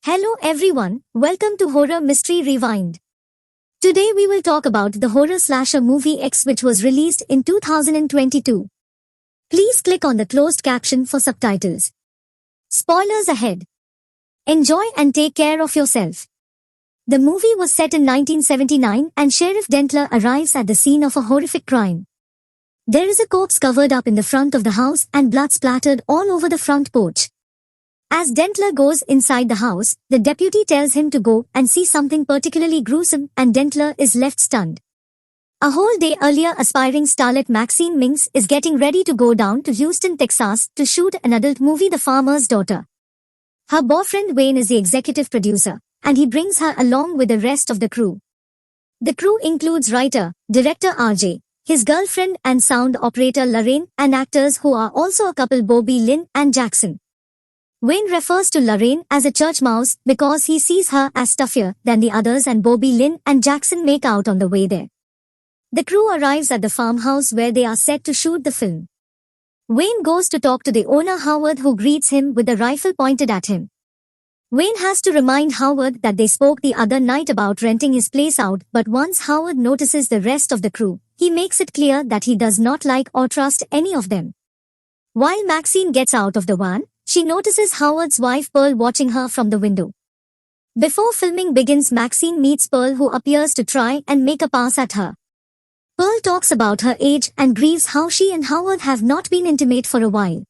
Hello everyone, welcome to Horror Mystery Rewind. Today we will talk about the horror slasher movie X, which was released in 2022. Please click on the closed caption for subtitles. Spoilers ahead. Enjoy and take care of yourself. The movie was set in 1979 and Sheriff Dentler arrives at the scene of a horrific crime. There is a corpse covered up in the front of the house and blood splattered all over the front porch. As Dentler goes inside the house, the deputy tells him to go and see something particularly gruesome, and Dentler is left stunned. A whole day earlier, aspiring starlet Maxine Minks is getting ready to go down to Houston, Texas to shoot an adult movie, The Farmer's Daughter. Her boyfriend Wayne is the executive producer, and he brings her along with the rest of the crew. The crew includes writer, director RJ, his girlfriend and sound operator Lorraine, and actors who are also a couple, Bobby Lynn and Jackson. Wayne refers to Lorraine as a church mouse because he sees her as stuffier than the others, and Bobby Lynn and Jackson make out on the way there. The crew arrives at the farmhouse where they are set to shoot the film. Wayne goes to talk to the owner Howard, who greets him with a rifle pointed at him. Wayne has to remind Howard that they spoke the other night about renting his place out, but once Howard notices the rest of the crew, he makes it clear that he does not like or trust any of them. While Maxine gets out of the van, she notices Howard's wife Pearl watching her from the window. Before filming begins, Maxine meets Pearl, who appears to try and make a pass at her. Pearl talks about her age and grieves how she and Howard have not been intimate for a while.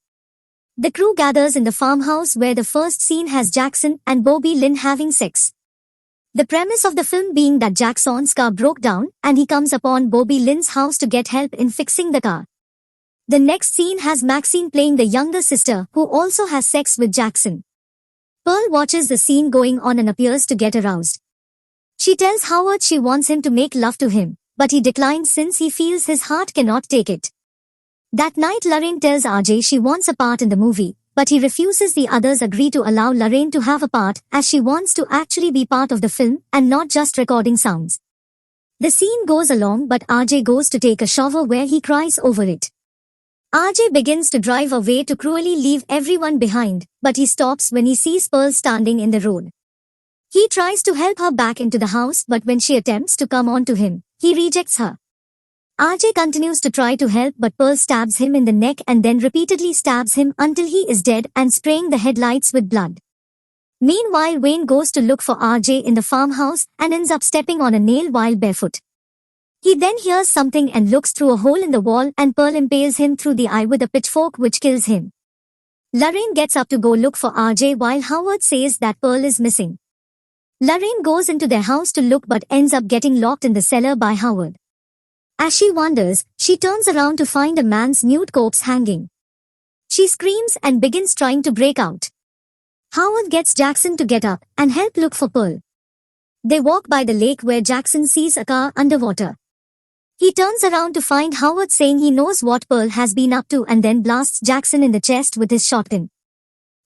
The crew gathers in the farmhouse where the first scene has Jackson and Bobby Lynn having sex. The premise of the film being that Jackson's car broke down and he comes upon Bobby Lynn's house to get help in fixing the car. The next scene has Maxine playing the younger sister who also has sex with Jackson. Pearl watches the scene going on and appears to get aroused. She tells Howard she wants him to make love to him, but he declines since he feels his heart cannot take it. That night, Lorraine tells RJ she wants a part in the movie, but he refuses. The others agree to allow Lorraine to have a part, as she wants to actually be part of the film and not just recording sounds. The scene goes along, but RJ goes to take a shower where he cries over it. RJ begins to drive away to cruelly leave everyone behind, but he stops when he sees Pearl standing in the road. He tries to help her back into the house, but when she attempts to come on to him, he rejects her. RJ continues to try to help, but Pearl stabs him in the neck and then repeatedly stabs him until he is dead and spraying the headlights with blood. Meanwhile, Wayne goes to look for RJ in the farmhouse and ends up stepping on a nail while barefoot. He then hears something and looks through a hole in the wall, and Pearl impales him through the eye with a pitchfork, which kills him. Lorraine gets up to go look for RJ while Howard says that Pearl is missing. Lorraine goes into their house to look but ends up getting locked in the cellar by Howard. As she wanders, she turns around to find a man's nude corpse hanging. She screams and begins trying to break out. Howard gets Jackson to get up and help look for Pearl. They walk by the lake where Jackson sees a car underwater. He turns around to find Howard saying he knows what Pearl has been up to and then blasts Jackson in the chest with his shotgun.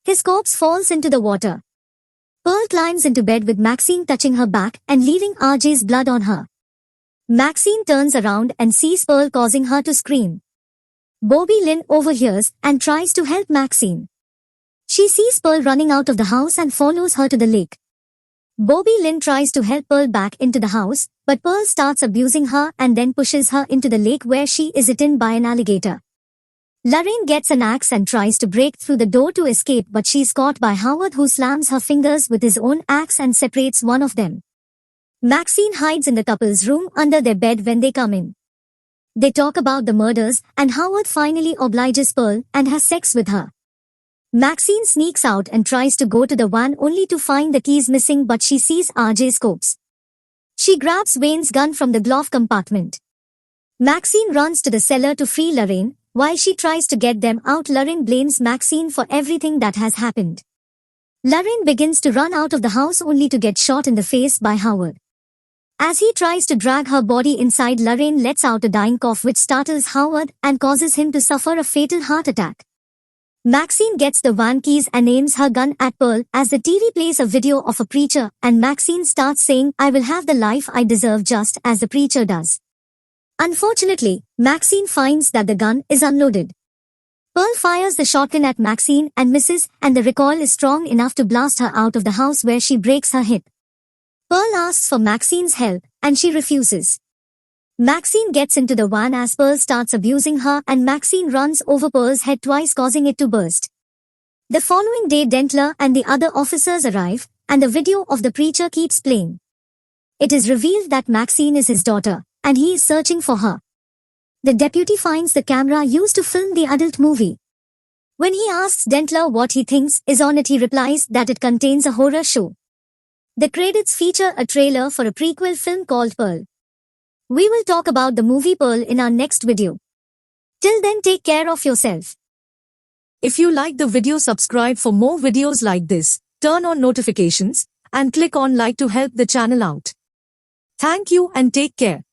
His corpse falls into the water. Pearl climbs into bed with Maxine touching her back and leaving RJ's blood on her. Maxine turns around and sees Pearl, causing her to scream. Bobby Lynn overhears and tries to help Maxine. She sees Pearl running out of the house and follows her to the lake. Bobby Lynn tries to help Pearl back into the house, but Pearl starts abusing her and then pushes her into the lake where she is eaten by an alligator. Lorraine gets an axe and tries to break through the door to escape, but she's caught by Howard, who slams her fingers with his own axe and separates one of them. Maxine hides in the couple's room under their bed when they come in. They talk about the murders, and Howard finally obliges Pearl and has sex with her. Maxine sneaks out and tries to go to the van only to find the keys missing, but she sees RJ's corpse. She grabs Wayne's gun from the glove compartment. Maxine runs to the cellar to free Lorraine. While she tries to get them out, Lorraine blames Maxine for everything that has happened. Lorraine begins to run out of the house only to get shot in the face by Howard. As he tries to drag her body inside, Lorraine lets out a dying cough which startles Howard and causes him to suffer a fatal heart attack. Maxine gets the van keys and aims her gun at Pearl as the TV plays a video of a preacher, and Maxine starts saying, "I will have the life I deserve," just as the preacher does. Unfortunately, Maxine finds that the gun is unloaded. Pearl fires the shotgun at Maxine and misses, and the recoil is strong enough to blast her out of the house where she breaks her hip. Pearl asks for Maxine's help, and she refuses. Maxine gets into the van as Pearl starts abusing her, and Maxine runs over Pearl's head twice, causing it to burst. The following day, Dentler and the other officers arrive, and the video of the preacher keeps playing. It is revealed that Maxine is his daughter, and he is searching for her. The deputy finds the camera used to film the adult movie. When he asks Dentler what he thinks is on it, he replies that it contains a horror show. The credits feature a trailer for a prequel film called Pearl. We will talk about the movie Pearl in our next video. Till then, take care of yourself. If you like the video, subscribe for more videos like this, turn on notifications, and click on like to help the channel out. Thank you and take care.